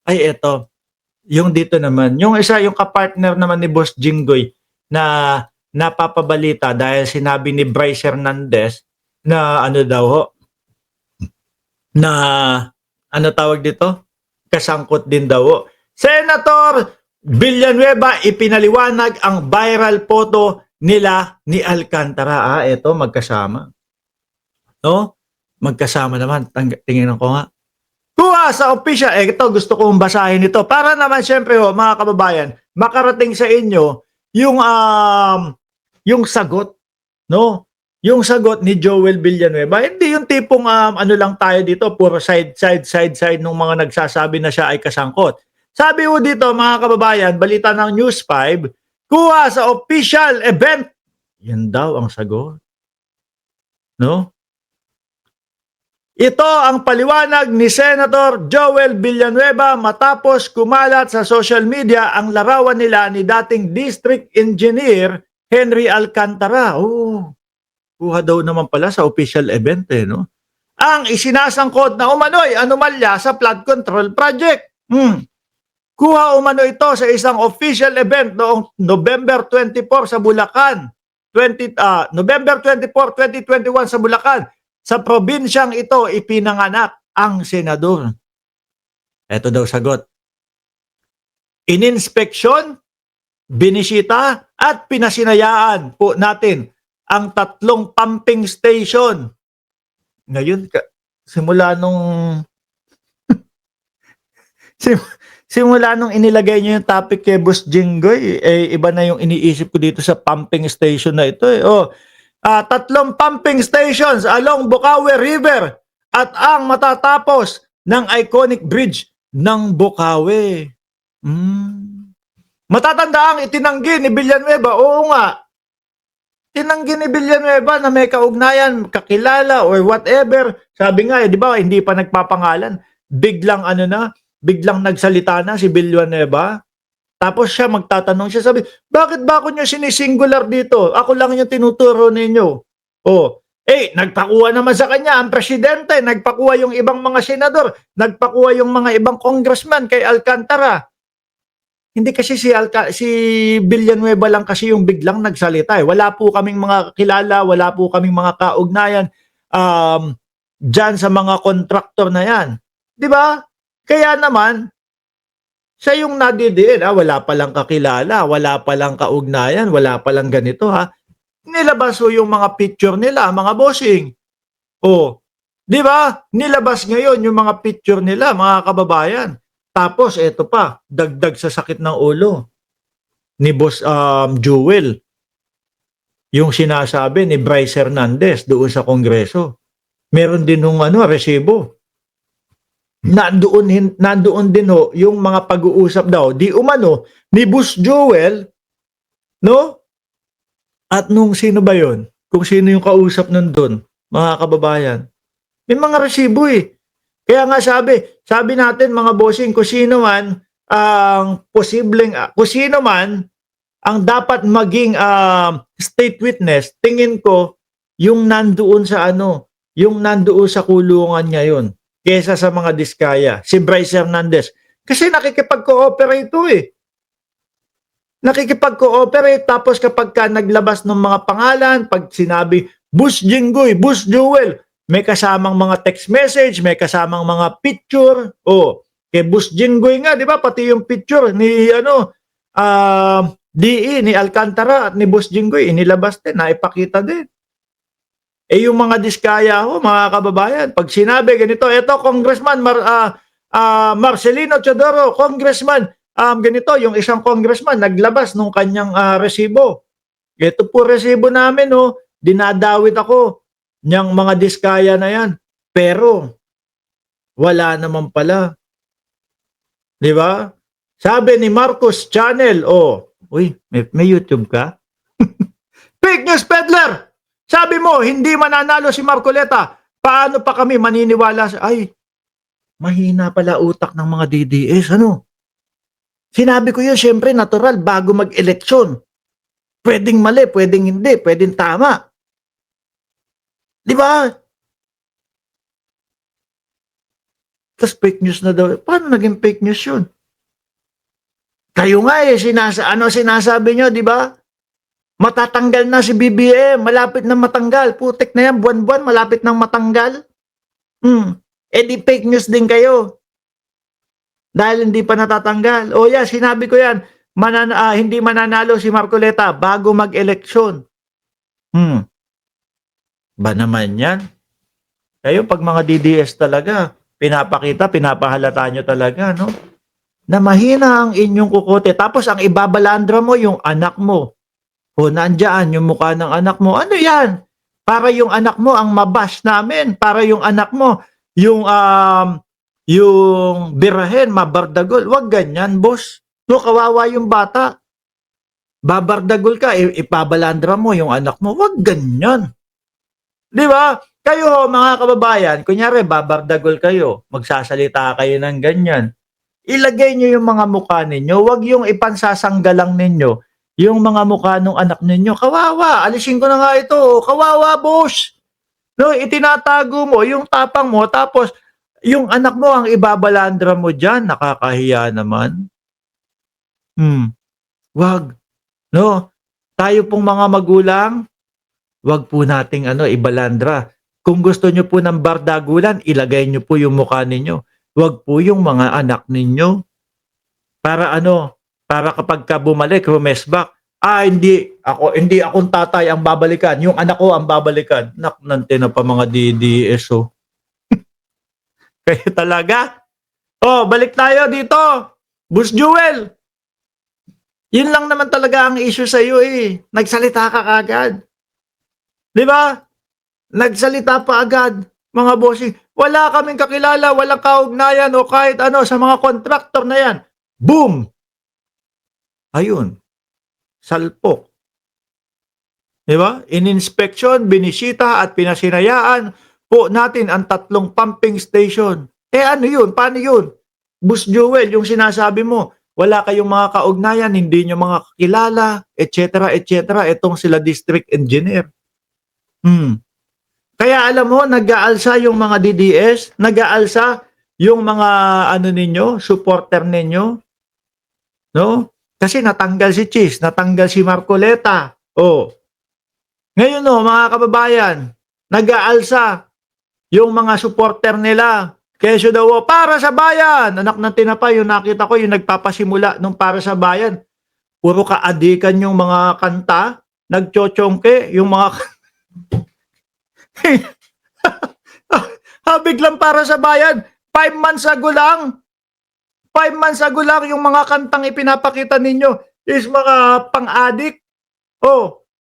Ay eto, yung dito naman, yung isa yung ka-partner naman ni Boss Jinggoy na napapabalita dahil sinabi ni Bryce Hernandez na ano daw ho, na ano tawag dito? Kasangkot din daw ho. Senator Villanueva ipinaliwanag ang viral photo nila ni Alcantara. Eto magkasama. No? Magkasama naman. Tingnan ko nga. Kuha sa official, ito gusto kong basahin ito para naman syempre ho, mga kababayan, makarating sa inyo yung sagot, no? Yung sagot ni Joel Villanueva. Hindi yung tipong ano lang tayo dito, puro side nung mga nagsasabi na siya ay kasangkot. Sabi ho dito mga kababayan, balita ng News 5, kuha sa official event. Yan daw ang sagot. No? Ito ang paliwanag ni Senator Joel Villanueva matapos kumalat sa social media ang larawan nila ni dating District Engineer Henry Alcantara. Oh, kuha daw naman pala sa official event no? Ang isinasangkot na umano'y anomalya sa flood control project. Kuha umano ito sa isang official event noong November 24 sa Bulacan. November 24, 2021 sa Bulacan. Sa probinsyang ito ipinanganak ang senador. Ito daw sagot. Ininspeksyon, binisita at pinasinayaan po natin ang 3 pumping station. Ngayon, simula nung simula nung inilagay niyo yung topic kay Boss Jinggoy, iba na yung iniisip ko dito sa pumping station na ito. 3 pumping stations along Bukawi River at ang matatapos ng iconic bridge ng Bukawi. Matatanda ang itinanggi ni Villanueva. Oo nga. Tinanggi ni Villanueva na may kaugnayan, kakilala or whatever. Sabi nga, di ba, hindi pa nagpapangalan. Biglang nagsalita na si Villanueva. Tapos siya magtatanong siya, sabi, bakit ba ako nyo sinisingular dito? Ako lang yung tinuturo ninyo. Nagpakuha naman sa kanya ang presidente, nagpakuha yung ibang mga senador, nagpakuha yung mga ibang congressman kay Alcantara. Hindi kasi si Villanueva lang kasi yung biglang nagsalita. Wala po kaming mga kilala, wala po kaming mga kaugnayan dyan sa mga kontraktor na yan. Di ba? Kaya naman, siya yung nadidiin, wala palang kakilala, wala palang kaugnayan, wala palang ganito Nilabas ho yung mga picture nila, mga bossing. Di ba? Nilabas ngayon yung mga picture nila, mga kababayan. Tapos eto pa, dagdag sa sakit ng ulo ni Boss Jewel. Yung sinasabi ni Bryce Hernandez doon sa Kongreso. Meron din nung resibo. Nandoon din ho yung mga pag-uusap daw di umano ni Boss Joel, no? At nung sino ba yon? Kung sino yung kausap nandun, mga kababayan. May mga resibo Kaya nga sabi natin mga bossing, kung sino man ang kung sino man ang dapat maging state witness, tingin ko yung nandoon sa kulungan ngayon. Kesa sa mga diskaya, si Bryce Hernandez. Kasi nakikipag-cooperate Nakikipag-cooperate tapos kapag naglabas ng mga pangalan, pag sinabi, Boss Jinggoy, Boss Joel, may kasamang mga text message, may kasamang mga picture. Kay Boss Jinggoy nga, di ba? Pati yung picture ni ni Alcantara at ni Boss Jinggoy, inilabas din, naipakita din. Yung mga diskaya mga kababayan, pag sinabi ganito, eto Congressman Marcelino Teodoro, Congressman, ganito, yung isang congressman naglabas nung kanyang resibo. Ito po resibo namin, dinadawit ako niyang mga diskaya na yan. Pero, wala naman pala. Di ba? Sabi ni Marcos Channel, may YouTube ka? Fake news peddler! Sabi mo, hindi mananalo si Marcoleta. Paano pa kami maniniwala mahina pala utak ng mga DDS. Sinabi ko yun, syempre, natural, bago mag-eleksyon. Pwedeng mali, pwedeng hindi, pwedeng tama. Di ba? Tas fake news na daw. Paano naging fake news yun? Kayo nga eh, sinasabi nyo, di ba? Matatanggal na si BBM, malapit na matanggal. Putik na yan, buwan-buwan, malapit nang matanggal. Di fake news din kayo. Dahil hindi pa natatanggal. O yeah, sinabi ko yan, hindi mananalo si Marcoleta bago mag-eleksyon. Ba naman yan? Kayo pag mga DDS talaga, pinapahalata nyo talaga, no? Na mahina ang inyong kukote. Tapos ang ibabalandra mo, yung anak mo. O nandyan, yung mukha ng anak mo. Ano yan? Para yung anak mo ang mabash namin. Para yung anak mo, yung birahin, mabardagol. Wag ganyan, boss. No, kawawa yung bata. Babardagol ka, ipabalandra mo yung anak mo. Wag ganyan. Di ba? Kayo, mga kababayan, kunyari, babardagol kayo. Magsasalita kayo ng ganyan. Ilagay nyo yung mga mukha ninyo. Wag yung ipansasanggalang ninyo yung mga mukha ng anak ninyo. Kawawa. Alisin ko na nga ito. Kawawa, boss. No, itinatago mo yung tapang mo. Tapos, yung anak mo ang ibabalandra mo dyan. Nakakahiya naman. Wag. No? Tayo pong mga magulang, wag po nating ibalandra. Kung gusto nyo po ng bardagulan, ilagay nyo po yung mukha ninyo. Wag po yung mga anak ninyo. Para para kapag ka bumalik, rumesback, hindi akong tatay ang babalikan, yung anak ko ang babalikan. Nante na pa mga DDS, oh. Kaya talaga? Balik tayo dito. Boss Jewel. Yun lang naman talaga ang issue sa iyo eh. Nagsalita ka agad. 'Di ba? Nagsalita pa agad, mga bossing. Wala kaming kakilala, walang kaugnayan o kahit sa mga contractor na yan. Boom! Ayun. Salpok. Diba? In-inspection, binisita at pinasinayaan po natin ang 3 pumping station. Ano yun? Paano yun? Boss Joel, yung sinasabi mo, wala kayong mga kaugnayan, hindi nyo mga kakilala, etc. Itong sila district engineer. Kaya alam mo, nag-aalsa yung mga DDS, nag-aalsa yung mga ninyo, supporter ninyo. No? Kasi natanggal si Chis, natanggal si Marcoleta. Ngayon mga kababayan, nag-aalsa yung mga supporter nila. Kesyo daw, para sa bayan. Anak ng tinapay, yung nakita ko, yung nagpapasimula nung para sa bayan. Puro kaadikan yung mga kanta, nagchochongke, yung mga biglang para sa bayan. 5 months ago lang. 5 months ago lang yung mga kantang ipinapakita ninyo is mga pang-adik.